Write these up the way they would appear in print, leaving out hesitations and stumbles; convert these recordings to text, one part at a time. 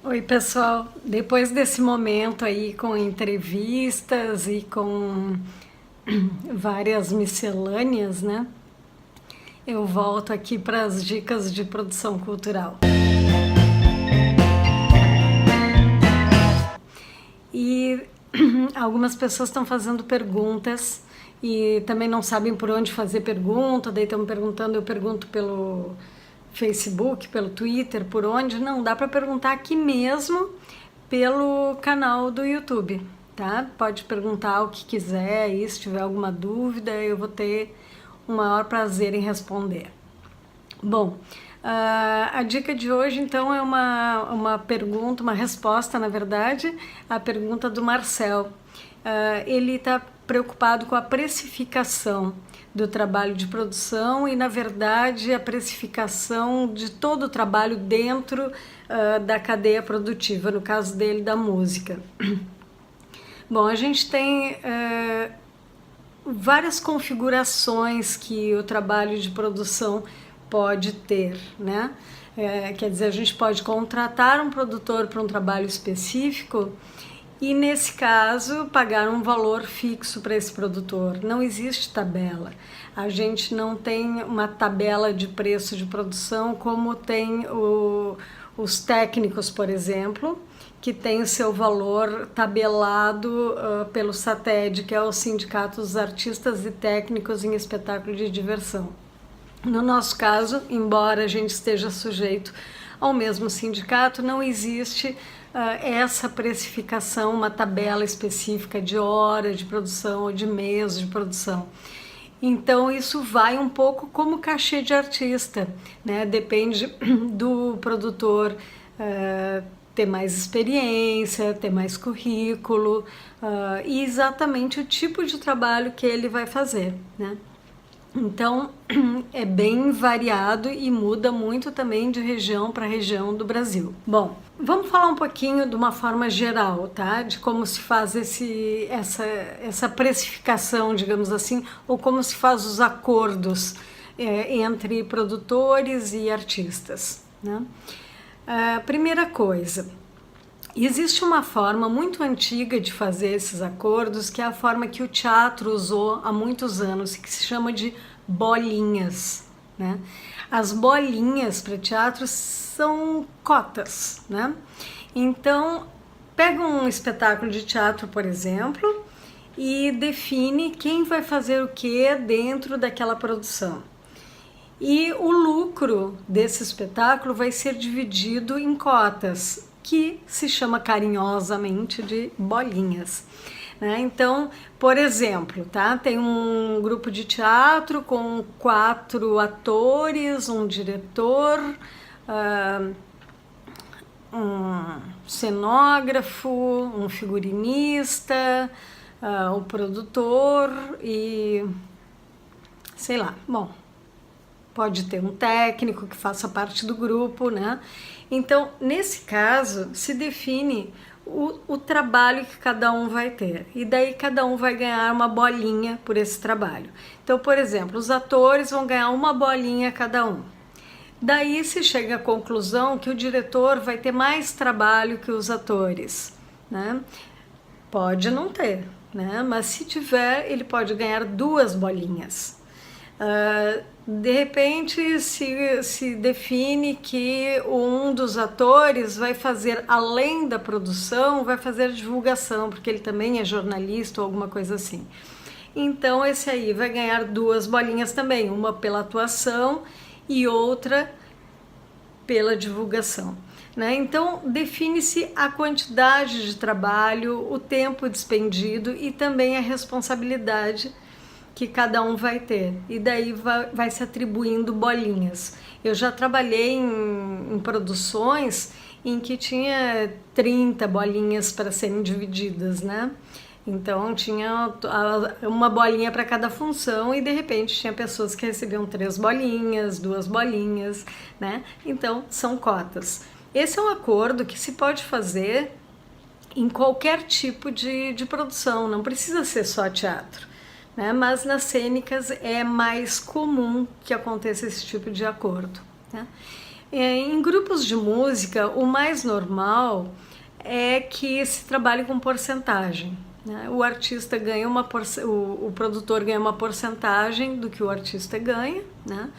Oi, pessoal. Depois desse momento aí com entrevistas e com várias miscelâneas, né? Eu volto aqui para as dicas de produção cultural. E algumas pessoas estão fazendo perguntas e também não sabem por onde fazer pergunta, daí estão me perguntando, eu pergunto pelo Facebook, pelo Twitter, por onde? Não, dá para perguntar aqui mesmo pelo canal do YouTube, tá? Pode perguntar o que quiser e se tiver alguma dúvida, eu vou ter o maior prazer em responder. Bom, a dica de hoje então é uma pergunta, uma resposta, na verdade, à pergunta do Marcel. Ele está preocupado com a precificação do trabalho de produção e, na verdade, a precificação de todo o trabalho dentro da cadeia produtiva, no caso dele, da música. Bom, a gente tem várias configurações que o trabalho de produção pode ter, né? Quer dizer, a gente pode contratar um produtor para um trabalho específico e, nesse caso, pagar um valor fixo para esse produtor. Não existe tabela. A gente não tem uma tabela de preço de produção como tem os técnicos, por exemplo, que tem o seu valor tabelado pelo SATED, que é o Sindicato dos Artistas e Técnicos em Espetáculo de Diversão. No nosso caso, embora a gente esteja sujeito ao mesmo sindicato, não existe essa precificação, uma tabela específica de hora de produção ou de mês de produção. Então isso vai um pouco como cachê de artista, né? Depende do produtor ter mais experiência, ter mais currículo e exatamente o tipo de trabalho que ele vai fazer, né? Então é bem variado e muda muito também de região para região do Brasil. Bom, vamos falar um pouquinho de uma forma geral, tá? De como se faz essa precificação, digamos assim, ou como se faz os acordos entre produtores e artistas, né? Primeira coisa, existe uma forma muito antiga de fazer esses acordos, que é a forma que o teatro usou há muitos anos, que se chama de bolinhas, né? As bolinhas para teatro são cotas, né? Então, pega um espetáculo de teatro, por exemplo, e define quem vai fazer o que dentro daquela produção. E o lucro desse espetáculo vai ser dividido em cotas, que se chama carinhosamente de bolinhas. Né? Então, por exemplo, tá? Tem um grupo de teatro com 4 atores, um diretor, um cenógrafo, um figurinista, um produtor e sei lá, bom, pode ter um técnico que faça parte do grupo, né? Então, nesse caso, se define o trabalho que cada um vai ter. E daí cada um vai ganhar uma bolinha por esse trabalho. Então, por exemplo, os atores vão ganhar uma bolinha cada um. Daí se chega à conclusão que o diretor vai ter mais trabalho que os atores, né? Pode não ter, né? Mas se tiver, ele pode ganhar 2 bolinhas. De repente se define que um dos atores vai fazer, além da produção, vai fazer divulgação, porque ele também é jornalista ou alguma coisa assim. Então esse aí vai ganhar 2 bolinhas também, uma pela atuação e outra pela divulgação. Né? Então define-se a quantidade de trabalho, o tempo despendido e também a responsabilidade que cada um vai ter, e daí vai se atribuindo bolinhas. Eu já trabalhei em produções em que tinha 30 bolinhas para serem divididas, né? Então tinha uma bolinha para cada função e de repente tinha pessoas que recebiam 3 bolinhas, 2 bolinhas, né? Então são cotas. Esse é um acordo que se pode fazer em qualquer tipo de produção, não precisa ser só teatro. Né? Mas nas cênicas é mais comum que aconteça esse tipo de acordo. Né? Em grupos de música, o mais normal é que se trabalhe com porcentagem, né? O artista ganha o produtor ganha uma porcentagem do que o artista ganha, né?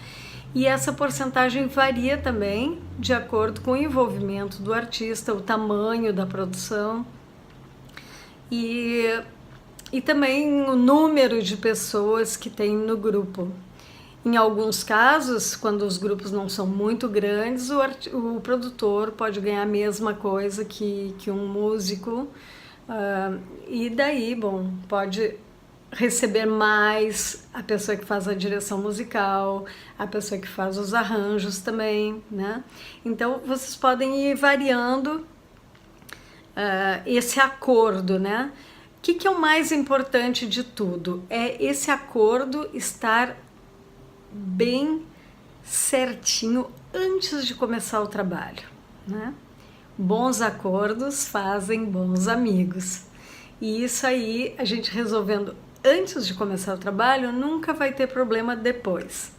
E essa porcentagem varia também de acordo com o envolvimento do artista, o tamanho da produção e também o número de pessoas que tem no grupo. Em alguns casos, quando os grupos não são muito grandes, o produtor pode ganhar a mesma coisa que um músico, e daí, bom, pode receber mais a pessoa que faz a direção musical, a pessoa que faz os arranjos também, né? Então, vocês podem ir variando esse acordo, né? O que é o mais importante de tudo? É esse acordo estar bem certinho antes de começar o trabalho, né? Bons acordos fazem bons amigos. E isso aí, a gente resolvendo antes de começar o trabalho, nunca vai ter problema depois,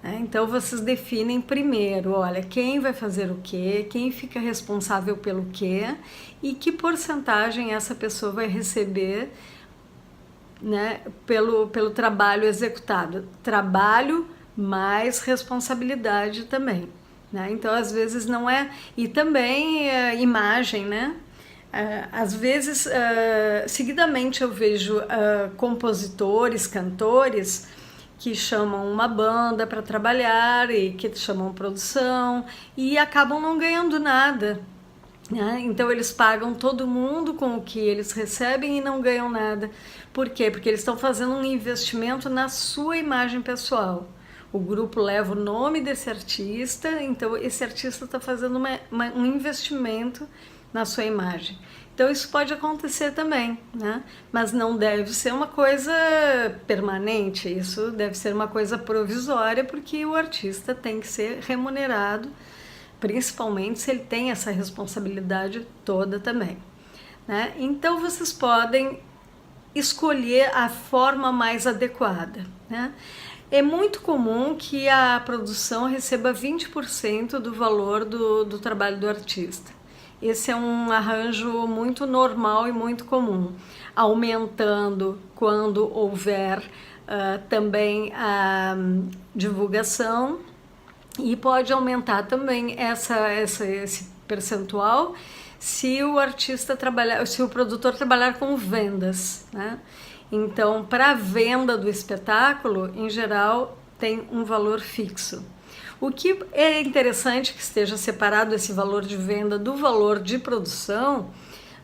né? Então vocês definem primeiro, olha, quem vai fazer o quê, quem fica responsável pelo quê e que porcentagem essa pessoa vai receber, né, pelo trabalho executado. Trabalho mais responsabilidade também, né? Então, às vezes não é... E também imagem, né? Às vezes, seguidamente eu vejo compositores, cantores que chamam uma banda para trabalhar e que chamam produção e acabam não ganhando nada, né? Então eles pagam todo mundo com o que eles recebem e não ganham nada. Por quê? Porque eles estão fazendo um investimento na sua imagem pessoal. O grupo leva o nome desse artista, então esse artista está fazendo um investimento na sua imagem. Então isso pode acontecer também, né? Mas não deve ser uma coisa permanente, isso deve ser uma coisa provisória, porque o artista tem que ser remunerado, principalmente se ele tem essa responsabilidade toda também, né? Então vocês podem escolher a forma mais adequada, né? É muito comum que a produção receba 20% do valor do trabalho do artista. Esse é um arranjo muito normal e muito comum, aumentando quando houver também a divulgação, e pode aumentar também esse percentual se o artista trabalhar, se o produtor trabalhar com vendas, né? Então, para a venda do espetáculo, em geral, tem um valor fixo. O que é interessante que esteja separado esse valor de venda do valor de produção,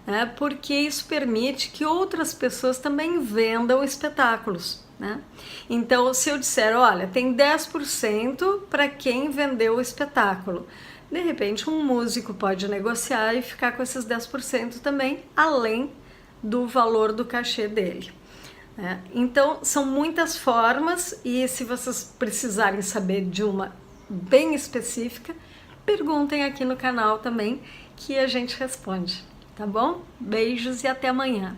né? Porque isso permite que outras pessoas também vendam espetáculos, né? Então, se eu disser, olha, tem 10% para quem vendeu o espetáculo, de repente um músico pode negociar e ficar com esses 10% também, além do valor do cachê dele. Então, são muitas formas, e se vocês precisarem saber de uma bem específica, perguntem aqui no canal também, que a gente responde, tá bom? Beijos e até amanhã!